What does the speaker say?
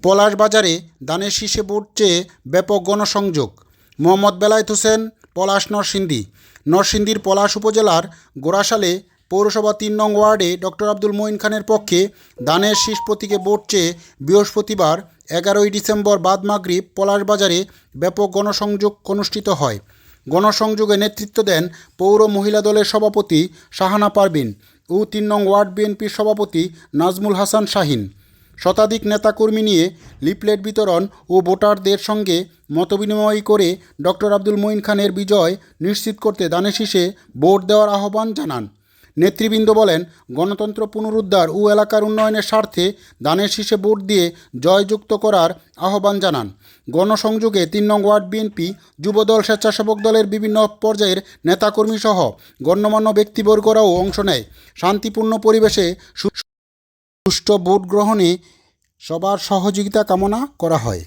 পলাশ বাজারে ধানের শীষে ভোট চেয়ে ব্যাপক গণসংযোগ। মোহাম্মদ বেলায়েত হোসেন, পলাশ, নরসিংদীর পলাশ উপজেলার গোড়াশালে পৌরসভা ৩ নং ওয়ার্ডে ডক্টর আব্দুল মঈন খানের পক্ষে ধানের শীষ প্রতীকে ভোট চেয়ে বৃহস্পতিবার ১১ই ডিসেম্বর বাদ মাগরিব পলাশ বাজারে ব্যাপক গণসংযোগ অনুষ্ঠিত হয়। গণসংযোগে নেতৃত্ব দেন পৌর মহিলা দলের সভাপতি শাহানা পারভিন ও ৩ নং ওয়ার্ড বিএনপির সভাপতি নাজমুল হাসান শাহীন। শতাধিক নেতাকর্মী নিয়ে লিফলেট বিতরণ ও ভোটারদের সঙ্গে মতবিনিময় করে ডক্টর আব্দুল মঈন খানের বিজয় নিশ্চিত করতে ধানের শীষে ভোট দেওয়ার আহ্বান জানান। নেতৃবৃন্দ বলেন, গণতন্ত্র পুনরুদ্ধার ও এলাকার উন্নয়নের স্বার্থে ধানের শীষে ভোট দিয়ে জয়যুক্ত করার আহ্বান জানান। গণসংযোগে ৩ নং ওয়ার্ড বিএনপি, যুবদল, স্বেচ্ছাসেবক দলের বিভিন্ন পর্যায়ের নেতাকর্মী সহ গণ্যমান্য ব্যক্তিবর্গরাও অংশ নেয়। শান্তিপূর্ণ পরিবেশে সুষ্ঠু ভোট গ্রহণে সবার সহযোগিতা কামনা করা হয়।